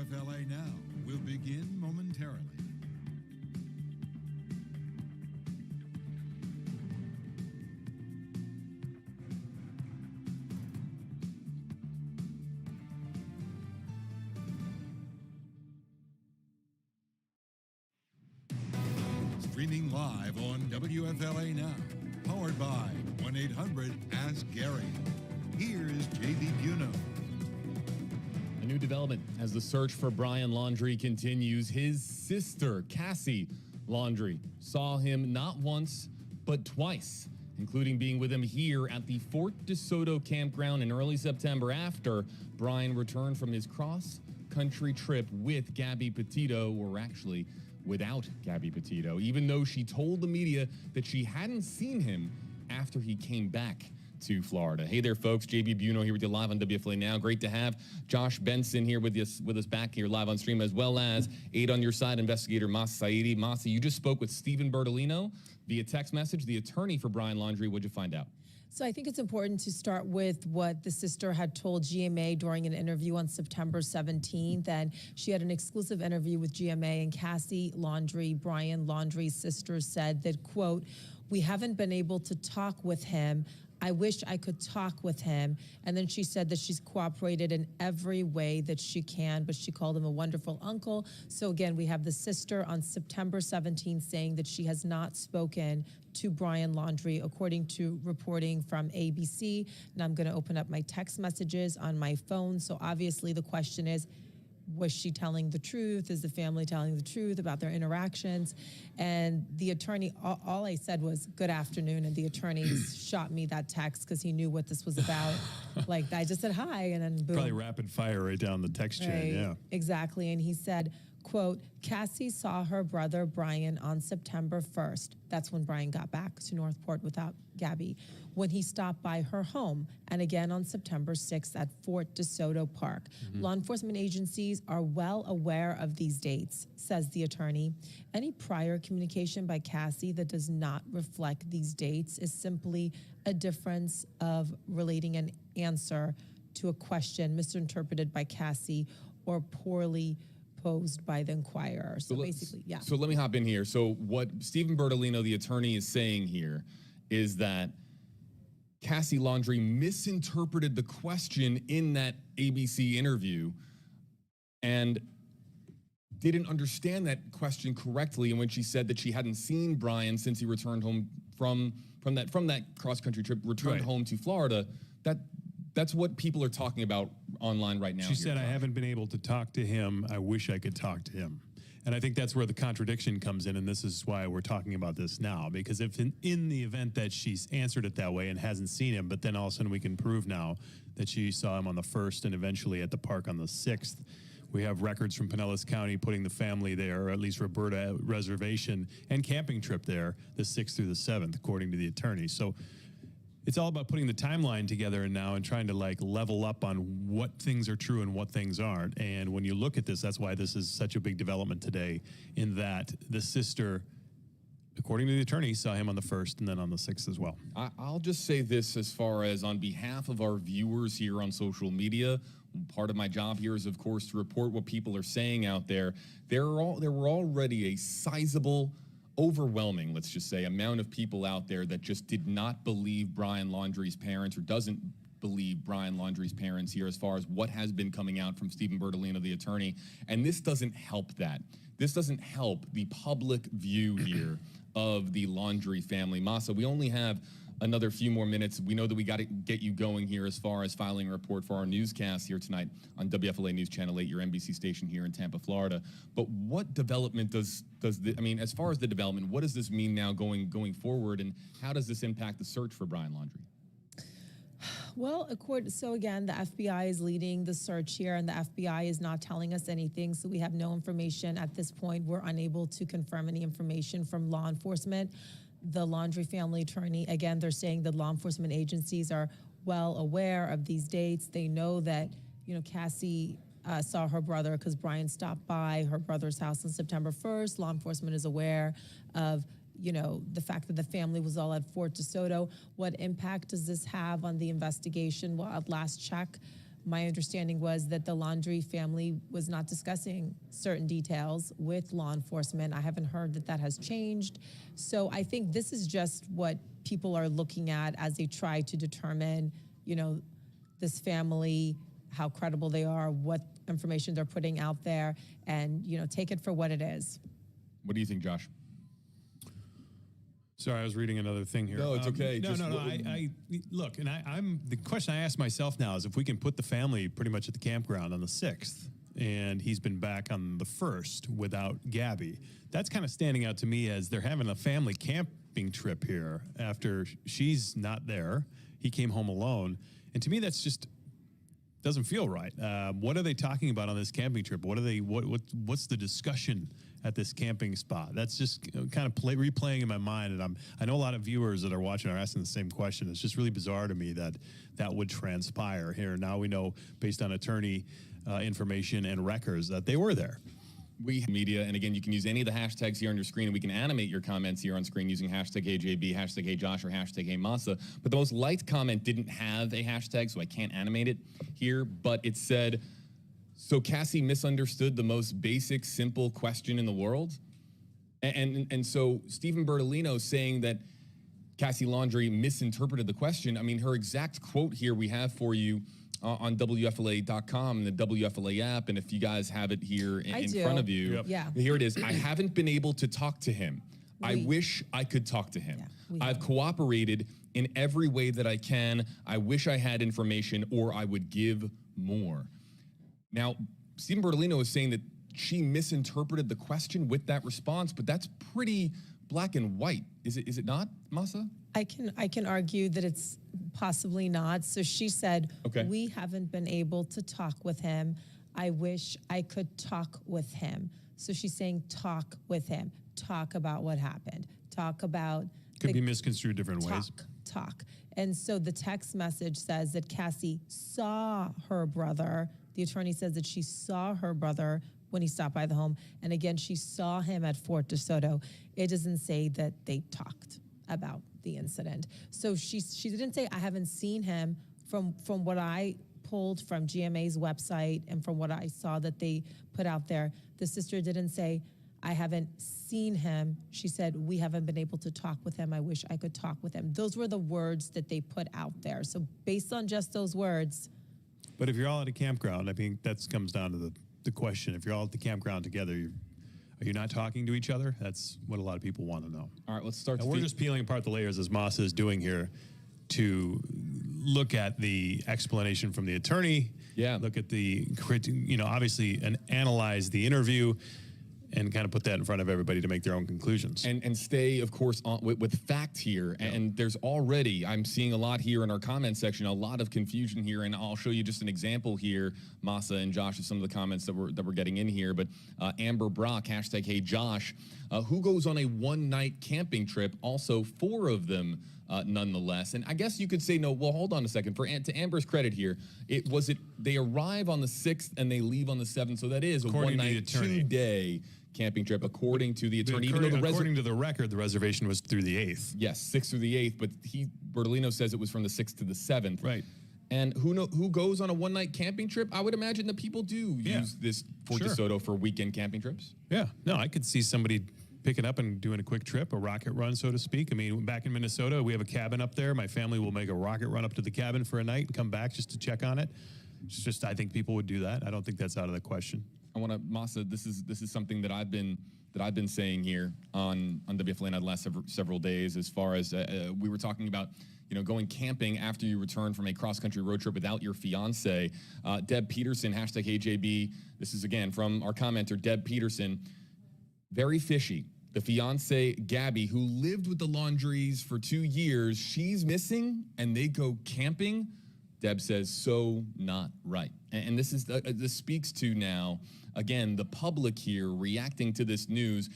WFLA Now will begin momentarily. Streaming live on WFLA Now, powered by 1-800-ASK-GARY. Here's J.B. Buno. A new development as the search for Brian Laundrie continues. His sister, Cassie Laundrie, saw him not once, but twice, including being with him here at the Fort DeSoto campground in early September after Brian returned from his cross-country trip with Gabby Petito, or actually without Gabby Petito, even though she told the media that she hadn't seen him after he came back to Florida. Hey there, folks. J.B. Buno here with you live on WFLA Now. Great to have Josh Benson here with us back here live on stream, as well as Aid on Your Side investigator Masa Saidi. Masa, you just spoke with Stephen Bertolino via text message, the attorney for Brian Laundrie. What'd you find out? So I think it's important to start with what the sister had told GMA during an interview on September 17th. And she had an exclusive interview with GMA, and Cassie Laundrie, Brian Laundrie's sister, said that, quote, "We haven't been able to talk with him. I wish I could talk with him." And then she said that she's cooperated in every way that she can, but she called him a wonderful uncle. So again, we have the sister on September 17th saying that she has not spoken to Brian Laundrie, according to reporting from ABC. And I'm going to open up my text messages on my phone. So obviously the question is, was she telling the truth? Is the family telling the truth about their interactions? And the attorney, all I said was, "Good afternoon," and the attorney shot me that text because he knew what this was about. Like, I just said hi, and then boom. Probably rapid fire right down the text chain, yeah. Exactly, and he said, quote, "Cassie saw her brother Brian on September 1st. That's when Brian got back to Northport without Gabby, when he stopped by her home, and again on September 6th at Fort DeSoto Park. Law enforcement agencies are well aware of these dates," says the attorney. "Any prior communication by Cassie that does not reflect these dates is simply a difference of relating an answer to a question misinterpreted by Cassie or poorly posed by the Inquirer." So basically, yeah. So let me hop in here. So what Stephen Bertolino, the attorney, is saying here is that Cassie Laundrie misinterpreted the question in that ABC interview and didn't understand that question correctly. And when she said that she hadn't seen Brian since he returned home from that cross-country trip, returned home to Florida, that's what people are talking about online right now. She said, "I haven't been able to talk to him. I wish I could talk to him." And I think that's where the contradiction comes in, and this is why we're talking about this now, because if in the event that she's answered it that way and hasn't seen him, but then all of a sudden we can prove now that she saw him on the 1st and eventually at the park on the 6th, we have records from Pinellas County putting the family there, or at least Roberta reservation and camping trip there, the 6th through the 7th, according to the attorney. So it's all about putting the timeline together now and trying to like level up on what things are true and what things aren't. And when you look at this, that's why this is such a big development today, in that the sister, according to the attorney, saw him on the 1st and then on the 6th as well. I'll just say this, as far as on behalf of our viewers here on social media, part of my job here is, of course, to report what people are saying out there. There were already a sizable, overwhelming, let's just say, amount of people out there that just did not believe Brian Laundrie's parents, or doesn't believe Brian Laundrie's parents here, as far as what has been coming out from Stephen Bertolino, the attorney. And this doesn't help that. This doesn't help the public view here of the Laundrie family. Masa, we only have another few more minutes. We know that we got to get you going here as far as filing a report for our newscast here tonight on WFLA News Channel 8, your NBC station here in Tampa, Florida. But what development as far as the development, what does this mean now going forward, and how does this impact the search for Brian Laundrie? Well, so again, the FBI is leading the search here, and the FBI is not telling us anything, so we have no information at this point. We're unable to confirm any information from law enforcement. The Laundrie family attorney, again, they're saying that law enforcement agencies are well aware of these dates. They know that, Cassie saw her brother because Brian stopped by her brother's house on September 1st. Law enforcement is aware of, the fact that the family was all at Fort DeSoto. What impact does this have on the investigation? Well, at last check, My understanding was that the Laundrie family was not discussing certain details with law enforcement. I haven't heard that that has changed. So I think this is just what people are looking at as they try to determine, this family, how credible they are, what information they're putting out there, and, take it for what it is. What do you think, Josh? Sorry, I was reading another thing here. No, it's okay. No, Just no, no. I look, and I'm the question I ask myself now is if we can put the family pretty much at the campground on the 6th, and he's been back on the 1st without Gabby. That's kind of standing out to me as they're having a family camping trip here after she's not there. He came home alone, and to me, that's just doesn't feel right. What are they talking about on this camping trip? What's the discussion at this camping spot? That's just kind of replaying in my mind, and I know a lot of viewers that are watching are asking the same question. It's just really bizarre to me that that would transpire here. Now we know, based on attorney information and records, that they were there. We media, and again, you can use any of the hashtags here on your screen, and we can animate your comments here on screen using hashtag AJB, hashtag AJosh, or hashtag AMasa. But the most liked comment didn't have a hashtag, so I can't animate it here, but it said, so Cassie misunderstood the most basic, simple question in the world? And so Stephen Bertolino saying that Cassie Laundrie misinterpreted the question. I mean, her exact quote here we have for you on WFLA.com and the WFLA app, and if you guys have it here in front of you, Yeah. Here it is. I haven't been able to talk to him. I wish I could talk to him. Yeah, I've cooperated in every way that I can. I wish I had information, or I would give more. Now, Stephen Bertolino is saying that she misinterpreted the question with that response, but that's pretty black and white. Is it not, Masa? I can argue that it's possibly not. So she said, Okay. We haven't been able to talk with him. I wish I could talk with him. So she's saying talk with him. Talk about what happened. Talk about... Could be misconstrued different ways. Talk. And so the text message says that Cassie saw her brother. The attorney says that she saw her brother when he stopped by the home. And again, she saw him at Fort DeSoto. It doesn't say that they talked about the incident. So she didn't say, I haven't seen him. From what I pulled from GMA's website and from what I saw that they put out there, the sister didn't say, I haven't seen him. She said, we haven't been able to talk with him. I wish I could talk with him. Those were the words that they put out there. So based on just those words. But if you're all at a campground, I mean, that comes down to the question. If you're all at the campground together, are you not talking to each other? That's what a lot of people want to know. All right, let's start. And we're just peeling apart the layers as Masa is doing here to look at the explanation from the attorney. Yeah. Look at obviously, and analyze the interview and kind of put that in front of everybody to make their own conclusions. And stay, of course, with fact here. Yeah. And there's already, I'm seeing a lot here in our comment section, a lot of confusion here. And I'll show you just an example here, Masa and Josh, of some of the comments that we're getting in here. But Amber Brock, hashtag Hey Josh, who goes on a one-night camping trip, also 4 of them nonetheless. And I guess you could say, no, well, hold on a second. To Amber's credit here, they arrive on the 6th and they leave on the 7th. So that is a one-night, 2-day camping trip, according to the attorney. According to the record, the reservation was through the 8th. Yes, 6th through the 8th, but Bertolino says it was from the 6th to the 7th. Right. And who goes on a one-night camping trip? I would imagine that people do use this Fort DeSoto for weekend camping trips. Yeah. No, I could see somebody picking up and doing a quick trip, a rocket run, so to speak. I mean, back in Minnesota, we have a cabin up there. My family will make a rocket run up to the cabin for a night and come back just to check on it. It's just, I think people would do that. I don't think that's out of the question. I want to, Masa, this is something that I've been saying here on WFLA the last several days, as far as we were talking about, going camping after you return from a cross-country road trip without your fiance. Deb Peterson, hashtag AJB. This is again from our commenter, Deb Peterson. Very fishy. The fiance, Gabby, who lived with the Laundrie's for 2 years, she's missing and they go camping. Deb says, so not right. And this speaks to now, again, the public here reacting to this news.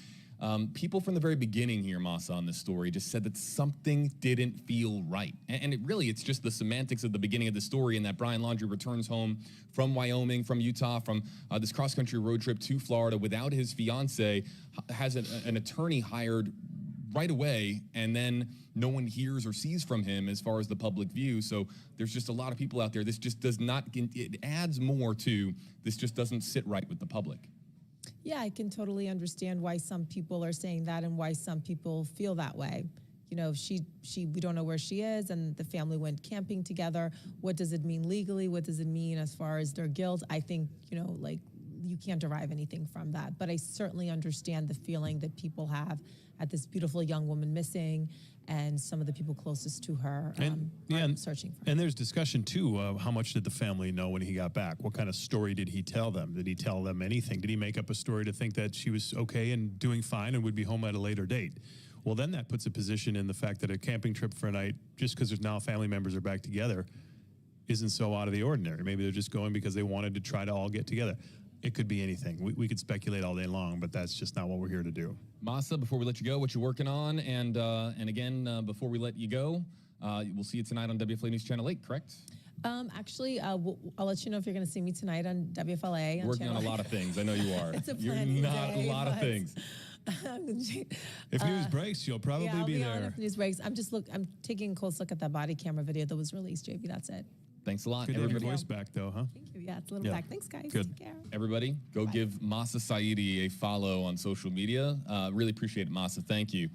People from the very beginning here, Masa, on this story just said that something didn't feel right. And it's just the semantics of the beginning of the story, and that Brian Laundrie returns home from Wyoming, from Utah, from this cross-country road trip to Florida without his fiance, has an attorney hired right away, and then no one hears or sees from him as far as the public view. So there's just a lot of people out there. This just does not, it adds more to, this just doesn't sit right with the public. Yeah, I can totally understand why some people are saying that and why some people feel that way. You know, we don't know where she is, and the family went camping together. What does it mean legally? What does it mean as far as their guilt? I think, you know, like, you can't derive anything from that. But I certainly understand the feeling that people have at this beautiful young woman missing, and some of the people closest to her are searching for her. And there's discussion, too, of how much did the family know when he got back? What kind of story did he tell them? Did he tell them anything? Did he make up a story to think that she was okay and doing fine and would be home at a later date? Well, then that puts a position in the fact that a camping trip for a night, just because there's now family members are back together, isn't so out of the ordinary. Maybe they're just going because they wanted to try to all get together. It could be anything. We could speculate all day long, but that's just not what we're here to do. Masa, before we let you go, what you're working on, and again, before we let you go, we'll see you tonight on WFLA News Channel 8, correct? Actually, I'll let you know if you're going to see me tonight on WFLA. Working on a lot of things. I know you are. It's a You're planning not day, a lot of but- things. If news breaks, you'll probably Yeah, I'll be be on there. if news breaks. I'm taking a close look at that body camera video that was released, JB. That's it. Thanks a lot, Good to have your everybody. voice back, though, huh? Thank you. Yeah, it's a little Yeah. back. Thanks, guys. Good. Take care. Everybody, go give Masa Saidi a follow on social media. Really appreciate it, Masa. Thank you.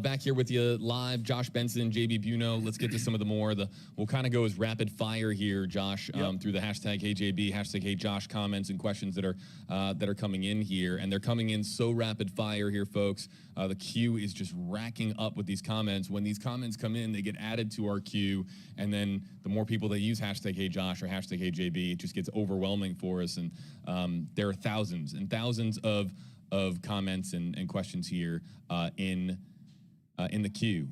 Back here with you live, Josh Benson, JB Buno. Let's get to some of the more. We'll kind of go as rapid fire here, Josh, through the hashtag HeyJB, hashtag HeyJosh comments and questions that are coming in here, and they're coming in so rapid fire here, folks. The queue is just racking up with these comments. When these comments come in, they get added to our queue, and then the more people that use hashtag HeyJosh or hashtag HeyJB, it just gets overwhelming for us. And there are thousands and thousands of comments and questions here in the queue.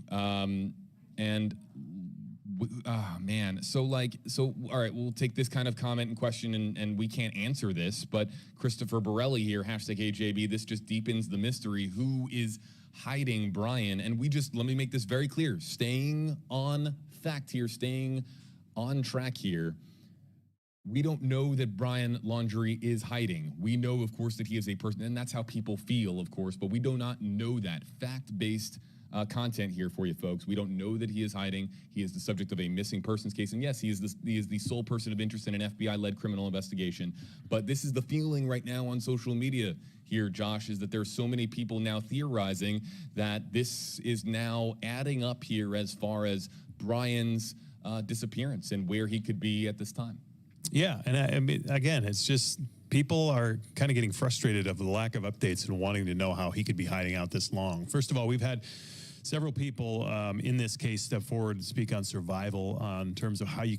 Man. So all right, we'll take this kind of comment and question, and we can't answer this, but Christopher Borelli here, hashtag HJB, this just deepens the mystery. Who is hiding Brian? And let me make this very clear, staying on fact here, staying on track here. We don't know that Brian Laundrie is hiding. We know, of course, that he is a person, and that's how people feel, of course, but we do not know that. Fact-based content here for you folks. We don't know that he is hiding. He is the subject of a missing persons case, and yes, he is the sole person of interest in an FBI-led criminal investigation. But this is the feeling right now on social media here, Josh, is that there's so many people now theorizing that this is now adding up here as far as Brian's disappearance and where he could be at this time. Yeah, and I mean, again, it's just people are kind of getting frustrated of the lack of updates and wanting to know how he could be hiding out this long. First of all, we've had several people in this case step forward and speak on survival in terms of how you